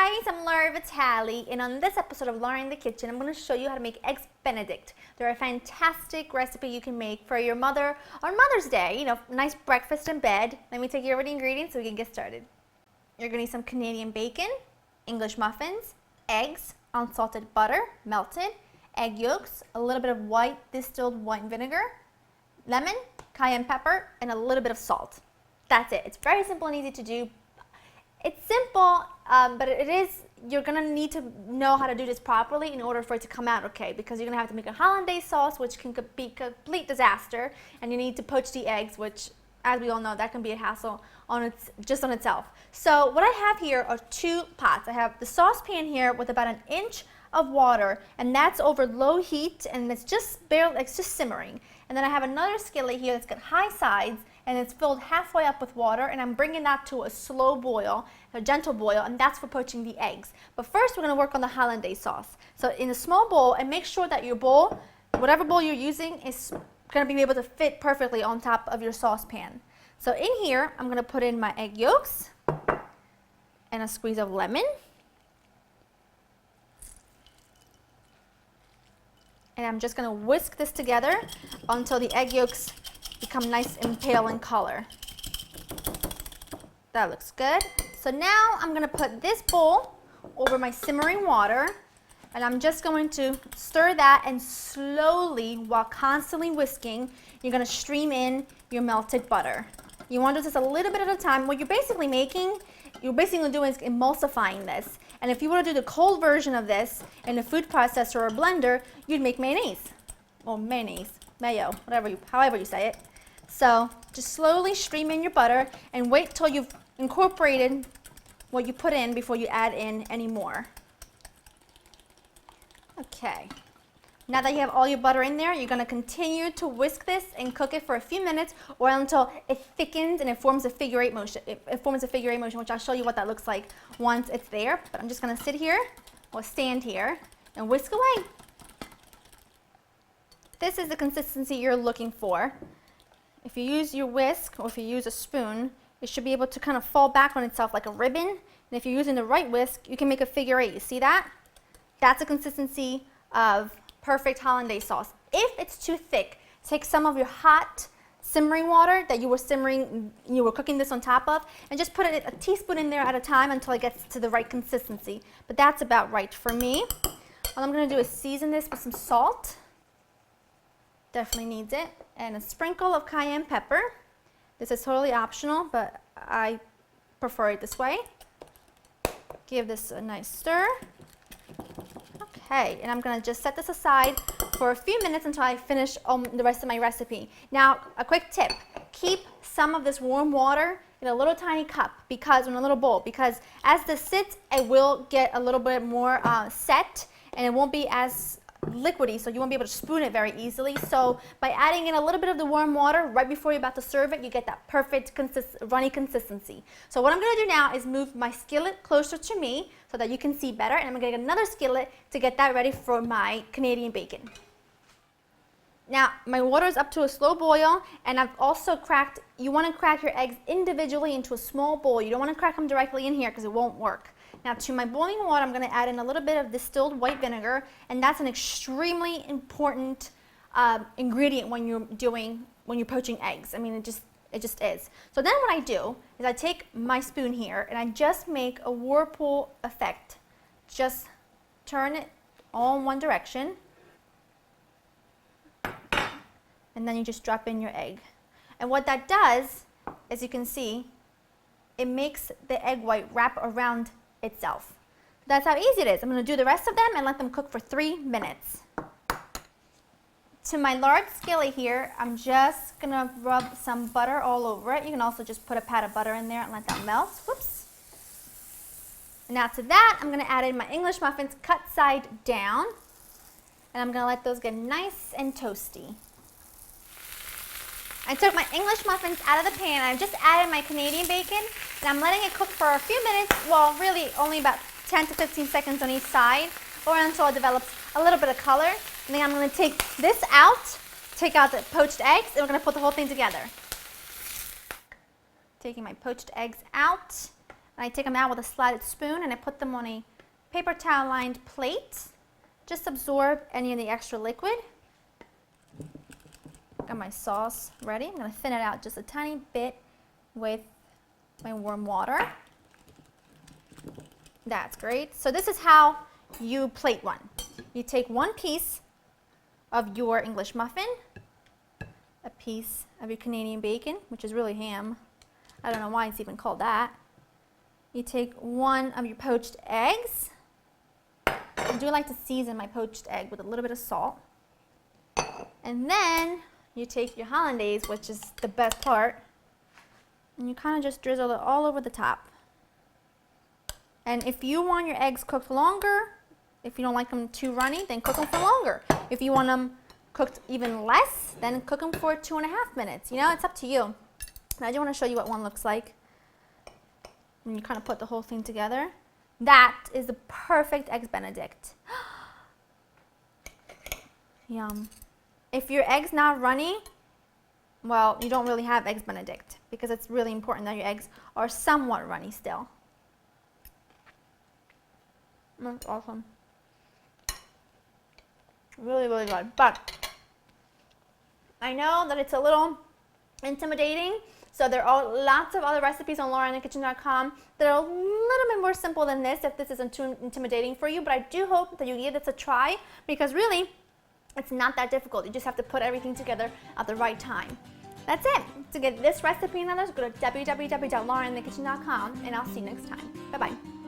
Hi guys, I'm Laura Vitale, and on this episode of Laura in the Kitchen, I'm going to show you how to make eggs Benedict. They're a fantastic recipe you can make for your mother on Mother's Day. You know, nice breakfast in bed. Let me take you over the ingredients so we can get started. You're going to need some Canadian bacon, English muffins, eggs, unsalted butter, melted, egg yolks, a little bit of white distilled wine vinegar, lemon, cayenne pepper, and a little bit of salt. That's it. It's very simple and easy to do. It's simple, but you're going to need to know how to do this properly in order for it to come out okay, because you're going to have to make a hollandaise sauce, which can be a complete disaster, and you need to poach the eggs, which, as we all know, that can be a hassle just on itself. So what I have here are two pots. I have the saucepan here with about an inch of water, and that's over low heat, and it's just simmering. And then I have another skillet here that's got high sides, and it's filled halfway up with water, and I'm bringing that to a slow boil, a gentle boil, and that's for poaching the eggs. But first we're going to work on the hollandaise sauce. So in a small bowl, and make sure that your bowl, whatever bowl you're using, is going to be able to fit perfectly on top of your saucepan. So in here, I'm going to put in my egg yolks and a squeeze of lemon. And I'm just going to whisk this together until the egg yolks become nice and pale in color. That looks good. So now I'm going to put this bowl over my simmering water, and I'm just going to stir that, and slowly, while constantly whisking, you're going to stream in your melted butter. You want to do this a little bit at a time. What you're basically doing is emulsifying this. And if you were to do the cold version of this in a food processor or a blender, you'd make mayonnaise. Or mayonnaise, mayo, however you say it. So just slowly stream in your butter and wait till you've incorporated what you put in before you add in any more. Okay. Now that you have all your butter in there, you're going to continue to whisk this and cook it for a few minutes, or until it thickens and it forms a figure eight motion. It forms a figure eight motion, which I'll show you what that looks like once it's there. But I'm just going to sit here or stand here and whisk away. This is the consistency you're looking for. If you use your whisk or if you use a spoon, it should be able to kind of fall back on itself like a ribbon. And if you're using the right whisk, you can make a figure eight. You see that? That's a consistency of perfect hollandaise sauce. If it's too thick, take some of your hot simmering water that you were cooking this on top of, and just put a teaspoon in there at a time until it gets to the right consistency. But that's about right for me. All I'm going to do is season this with some salt. Definitely needs it. And a sprinkle of cayenne pepper. This is totally optional, but I prefer it this way. Give this a nice stir. Okay, and I'm going to just set this aside for a few minutes until I finish the rest of my recipe. Now, a quick tip. Keep some of this warm water in a little tiny cup, in a little bowl, because as this sits, it will get a little bit more set, and it won't be as liquidy, so you won't be able to spoon it very easily. So by adding in a little bit of the warm water right before you're about to serve it, you get that perfect runny consistency. So what I'm going to do now is move my skillet closer to me so that you can see better, and I'm going to get another skillet to get that ready for my Canadian bacon. Now my water is up to a slow boil, and I've also you want to crack your eggs individually into a small bowl. You don't want to crack them directly in here because it won't work. Now to my boiling water, I'm going to add in a little bit of distilled white vinegar, and that's an extremely important ingredient when you're poaching eggs. I mean, it just is. So then what I do is I take my spoon here and I just make a whirlpool effect. Just turn it all in one direction, and then you just drop in your egg. And what that does, as you can see, it makes the egg white wrap around itself. That's how easy it is. I'm going to do the rest of them and let them cook for 3 minutes. To my large skillet here, I'm just going to rub some butter all over it. You can also just put a pat of butter in there and let that melt. Whoops. Now to that, I'm going to add in my English muffins cut side down, and I'm going to let those get nice and toasty. I took my English muffins out of the pan, and I just added my Canadian bacon, and I'm letting it cook for a few minutes, well, really only about 10 to 15 seconds on each side, or until it develops a little bit of color. And then I'm going to take this out, take out the poached eggs, and we're going to put the whole thing together. Taking my poached eggs out, And I take them out with a slotted spoon and I put them on a paper towel lined plate. Just absorb any of the extra liquid. Got my sauce ready. I'm going to thin it out just a tiny bit with my warm water. That's great. So this is how you plate one. You take one piece of your English muffin, a piece of your Canadian bacon, which is really ham. I don't know why it's even called that. You take one of your poached eggs. I do like to season my poached egg with a little bit of salt. And then you take your hollandaise, which is the best part, and you kind of just drizzle it all over the top. And if you want your eggs cooked longer, if you don't like them too runny, then cook them for longer. If you want them cooked even less, then cook them for 2.5 minutes. You know, it's up to you. And I do want to show you what one looks like. And you kind of put the whole thing together. That is the perfect Eggs Benedict. Yum. If your egg's not runny, well, you don't really have Eggs Benedict because it's really important that your eggs are somewhat runny still. That's awesome. Really, really good. But I know that it's a little intimidating, so there are lots of other recipes on laurinthekitchen.com that are a little bit more simple than this if this isn't too intimidating for you, but I do hope that you give this a try because really, it's not that difficult. You just have to put everything together at the right time. That's it. To get this recipe and others, go to www.laurinthekitchen.com and I'll see you next time. Bye-bye.